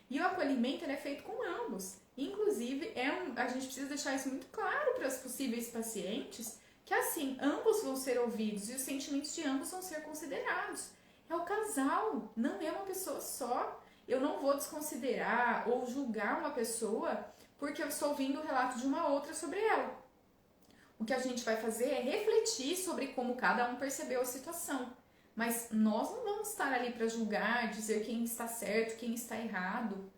E o acolhimento ele é feito com ambos. Inclusive, a gente precisa deixar isso muito claro para os possíveis pacientes, que assim, ambos vão ser ouvidos e os sentimentos de ambos vão ser considerados. É o casal, não é uma pessoa só. Eu não vou desconsiderar ou julgar uma pessoa porque eu estou ouvindo o relato de uma outra sobre ela. O que a gente vai fazer é refletir sobre como cada um percebeu a situação. Mas nós não vamos estar ali para julgar, dizer quem está certo, quem está errado.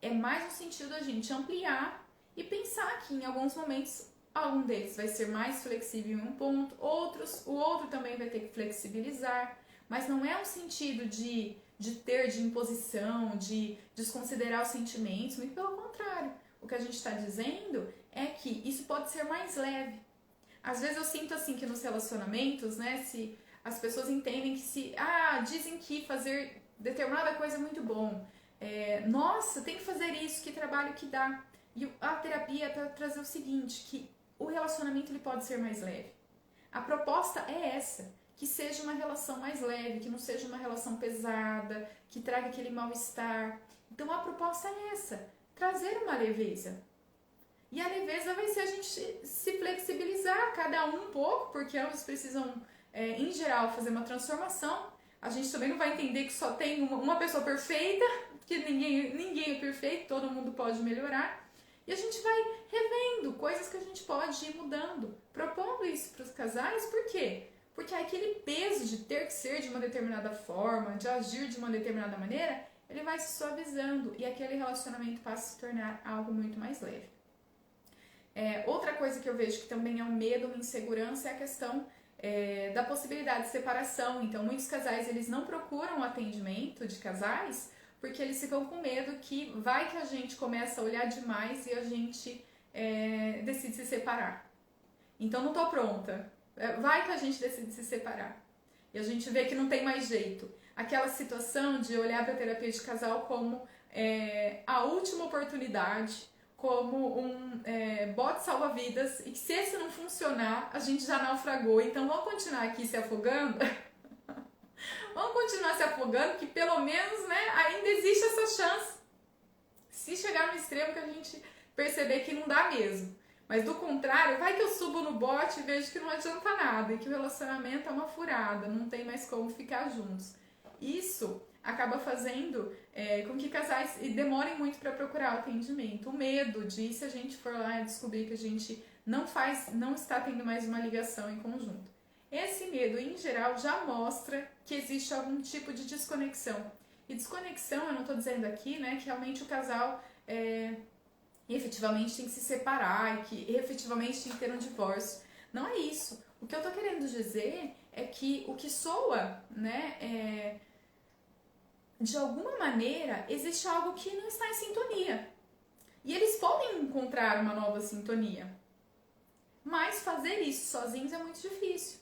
É mais no sentido da gente ampliar e pensar que em alguns momentos algum deles vai ser mais flexível em um ponto, o outro também vai ter que flexibilizar. Mas não é um sentido de imposição, de desconsiderar os sentimentos, muito pelo contrário. O que a gente está dizendo é que isso pode ser mais leve. Às vezes eu sinto assim que nos relacionamentos, né, se as pessoas entendem que dizem que fazer determinada coisa é muito bom. Nossa, tem que fazer isso, que trabalho que dá. E a terapia é para trazer o seguinte, que o relacionamento ele pode ser mais leve. A proposta é essa, que seja uma relação mais leve, que não seja uma relação pesada, que traga aquele mal-estar. Então a proposta é essa, trazer uma leveza. E a leveza vai ser a gente se flexibilizar, cada um pouco, porque ambos precisam, em geral, fazer uma transformação. A gente também não vai entender que só tem uma pessoa perfeita, que ninguém é perfeito, todo mundo pode melhorar. E a gente vai revendo coisas que a gente pode ir mudando, propondo isso para os casais. Por quê? Porque aquele peso de ter que ser de uma determinada forma, de agir de uma determinada maneira, ele vai se suavizando e aquele relacionamento passa a se tornar algo muito mais leve. Outra coisa que eu vejo que também é um medo, uma insegurança, é a questão da possibilidade de separação. Então, muitos casais eles não procuram atendimento de casais porque eles ficam com medo que vai que a gente começa a olhar demais e a gente decide se separar. Então, não estou pronta. Vai que a gente decide se separar. E a gente vê que não tem mais jeito. Aquela situação de olhar para a terapia de casal como a última oportunidade, como um bote salva-vidas, e que se esse não funcionar, a gente já naufragou. Então vamos continuar aqui se afogando? Vamos continuar se afogando, que pelo menos, né, ainda existe essa chance. Se chegar no extremo que a gente perceber que não dá mesmo. Mas do contrário, vai que eu subo no bote e vejo que não adianta nada, e que o relacionamento é uma furada, não tem mais como ficar juntos. Isso acaba fazendo com que casais demorem muito para procurar o atendimento. O medo de, se a gente for lá e descobrir que a gente não está tendo mais uma ligação em conjunto. Esse medo, em geral, já mostra que existe algum tipo de desconexão. E desconexão, eu não estou dizendo aqui, né, que realmente o casal efetivamente tem que se separar e que efetivamente tem que ter um divórcio. Não é isso. O que eu estou querendo dizer é que o que soa, né, de alguma maneira, existe algo que não está em sintonia. E eles podem encontrar uma nova sintonia. Mas fazer isso sozinhos é muito difícil.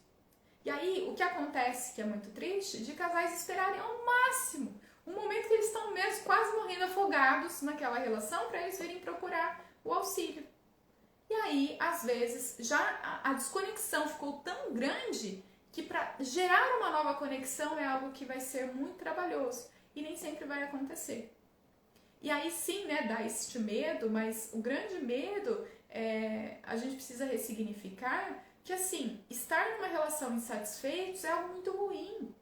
E aí, o que acontece, que é muito triste, de casais esperarem ao máximo um momento que eles estão mesmo quase morrendo afogados naquela relação para eles virem procurar o auxílio. E aí, às vezes, já a desconexão ficou tão grande que para gerar uma nova conexão é algo que vai ser muito trabalhoso e nem sempre vai acontecer. E aí sim, né, dá este medo, mas o grande medo a gente precisa ressignificar que assim, estar numa relação insatisfeitos é algo muito ruim,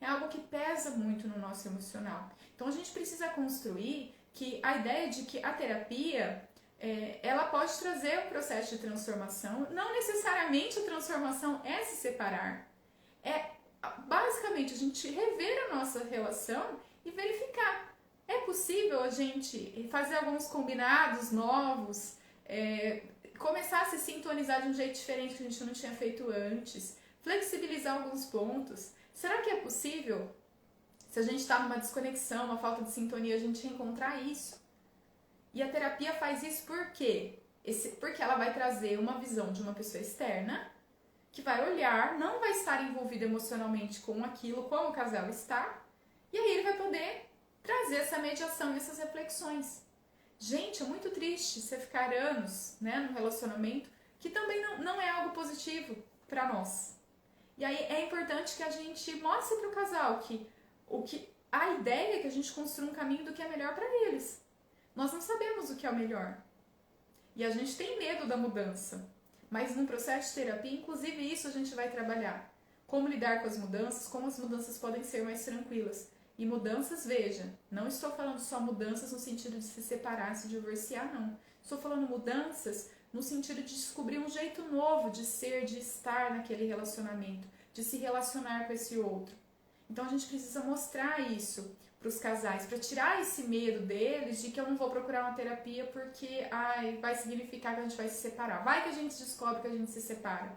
é algo que pesa muito no nosso emocional. Então a gente precisa construir que a ideia de que a terapia ela pode trazer um processo de transformação. Não necessariamente a transformação é se separar, é basicamente a gente rever a nossa relação e verificar. É possível a gente fazer alguns combinados novos, começar a se sintonizar de um jeito diferente que a gente não tinha feito antes, flexibilizar alguns pontos. Será que é possível, se a gente está numa desconexão, uma falta de sintonia, a gente encontrar isso? E a terapia faz isso por quê? Porque ela vai trazer uma visão de uma pessoa externa que vai olhar, não vai estar envolvido emocionalmente com aquilo, como o casal está, e aí ele vai poder trazer essa mediação e essas reflexões. Gente, é muito triste você ficar anos, né, num relacionamento que também não é algo positivo para nós. E aí é importante que a gente mostre para o casal que a ideia é que a gente construa um caminho do que é melhor para eles. Nós não sabemos o que é o melhor. E a gente tem medo da mudança. Mas num processo de terapia, inclusive isso a gente vai trabalhar. Como lidar com as mudanças, como as mudanças podem ser mais tranquilas. E mudanças, veja, não estou falando só mudanças no sentido de se separar, se divorciar, não. Estou falando mudanças no sentido de descobrir um jeito novo de ser, de estar naquele relacionamento, de se relacionar com esse outro. Então a gente precisa mostrar isso para os casais, para tirar esse medo deles de que eu não vou procurar uma terapia porque vai significar que a gente vai se separar. Vai que a gente descobre que a gente se separa.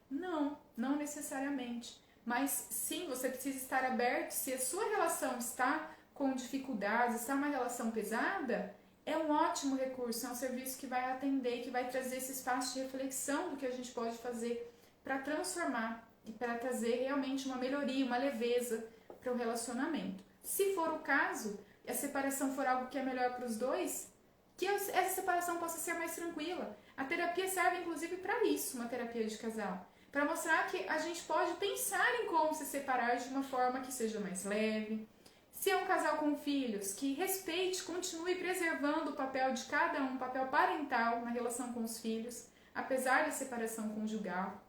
Não necessariamente. Mas sim, você precisa estar aberto. Se a sua relação está com dificuldades, está uma relação pesada, é um ótimo recurso, é um serviço que vai atender, que vai trazer esse espaço de reflexão do que a gente pode fazer para transformar e para trazer realmente uma melhoria, uma leveza para o relacionamento. Se for o caso, e a separação for algo que é melhor para os dois, que essa separação possa ser mais tranquila. A terapia serve inclusive para isso, uma terapia de casal. Para mostrar que a gente pode pensar em como se separar de uma forma que seja mais leve. Se é um casal com filhos, que respeite, continue preservando o papel de cada um, o papel parental na relação com os filhos, apesar da separação conjugal.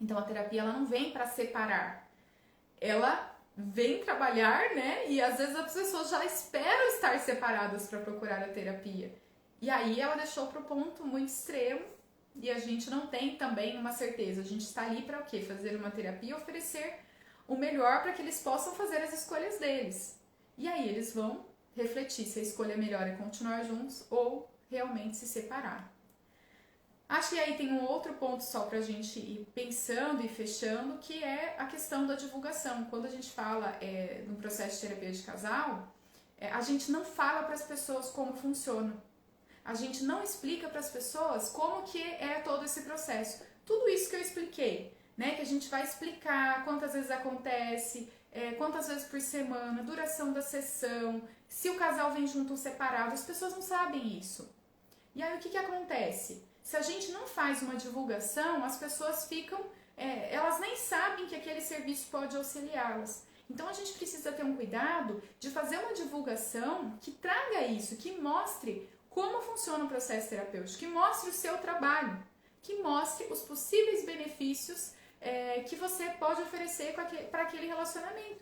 Então a terapia ela não vem para separar, ela vem trabalhar, né? E às vezes as pessoas já esperam estar separadas para procurar a terapia. E aí ela deixou para o ponto muito extremo e a gente não tem também uma certeza. A gente está ali para o quê? Fazer uma terapia e oferecer o melhor para que eles possam fazer as escolhas deles. E aí eles vão refletir se a escolha melhor é continuar juntos ou realmente se separar. Acho que aí tem um outro ponto só para a gente ir pensando e fechando, que é a questão da divulgação. Quando a gente fala no processo de terapia de casal, a gente não fala para as pessoas como funciona. A gente não explica para as pessoas como que é todo esse processo. Tudo isso que eu expliquei, né? Que a gente vai explicar quantas vezes acontece, quantas vezes por semana, duração da sessão, se o casal vem junto ou separado, as pessoas não sabem isso. E aí o que acontece? Se a gente não faz uma divulgação, as pessoas ficam, elas nem sabem que aquele serviço pode auxiliá-las. Então a gente precisa ter um cuidado de fazer uma divulgação que traga isso, que mostre como funciona o processo terapêutico, que mostre o seu trabalho, que mostre os possíveis benefícios que você pode oferecer para aquele relacionamento,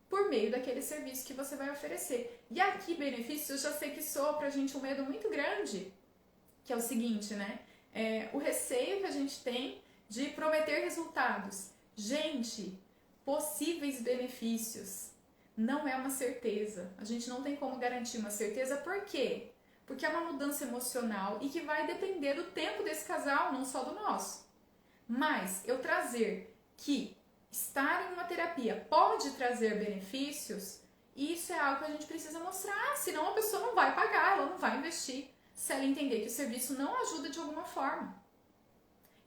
por meio daquele serviço que você vai oferecer. E aqui, benefícios, eu já sei que soa pra gente um medo muito grande, que é o seguinte, né? O receio que a gente tem de prometer resultados. Gente, possíveis benefícios não é uma certeza. A gente não tem como garantir uma certeza. Por quê? Porque é uma mudança emocional e que vai depender do tempo desse casal, não só do nosso. Mas eu trazer que estar em uma terapia pode trazer benefícios, isso é algo que a gente precisa mostrar, senão a pessoa não vai pagar, ela não vai investir, se ela entender que o serviço não ajuda de alguma forma.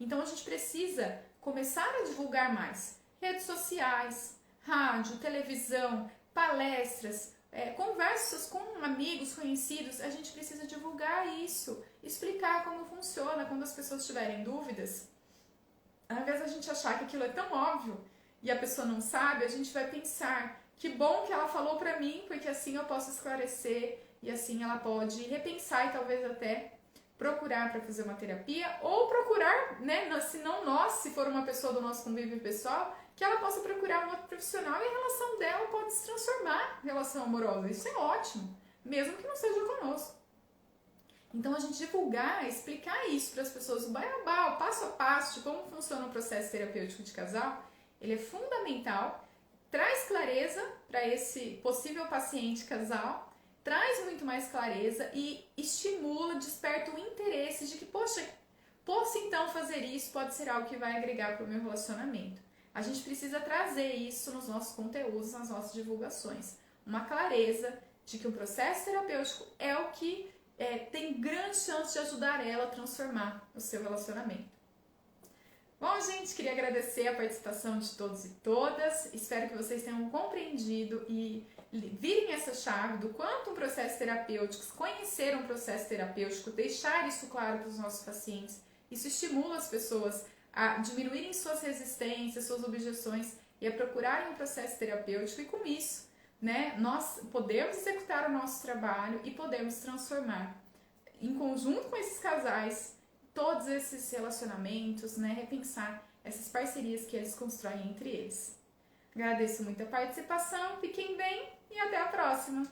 Então a gente precisa começar a divulgar mais. Redes sociais, rádio, televisão, palestras, conversas com amigos, conhecidos, a gente precisa divulgar isso, explicar como funciona quando as pessoas tiverem dúvidas. Ao invés da gente achar que aquilo é tão óbvio e a pessoa não sabe, a gente vai pensar, que bom que ela falou pra mim, porque assim eu posso esclarecer e assim ela pode repensar e talvez até procurar para fazer uma terapia ou procurar, né, se não nós, se for uma pessoa do nosso convívio pessoal, que ela possa procurar um outro profissional e a relação dela pode se transformar em relação amorosa. Isso é ótimo, mesmo que não seja conosco. Então a gente divulgar, explicar isso para as pessoas, o beabá, o passo a passo de como funciona o processo terapêutico de casal, ele é fundamental, traz clareza para esse possível paciente casal, traz muito mais clareza e estimula, desperta o interesse de que, poxa, posso então fazer isso, pode ser algo que vai agregar para o meu relacionamento. A gente precisa trazer isso nos nossos conteúdos, nas nossas divulgações. Uma clareza de que o processo terapêutico é o que tem grande chance de ajudar ela a transformar o seu relacionamento. Bom, gente, queria agradecer a participação de todos e todas. Espero que vocês tenham compreendido e virem essa chave do quanto um processo terapêutico, conhecer um processo terapêutico, deixar isso claro para os nossos pacientes. Isso estimula as pessoas a diminuírem suas resistências, suas objeções e a procurarem um processo terapêutico. E com isso, né, nós podemos executar o nosso trabalho e podemos transformar, em conjunto com esses casais, todos esses relacionamentos, né, repensar essas parcerias que eles constroem entre eles. Agradeço muito a participação, fiquem bem e até a próxima!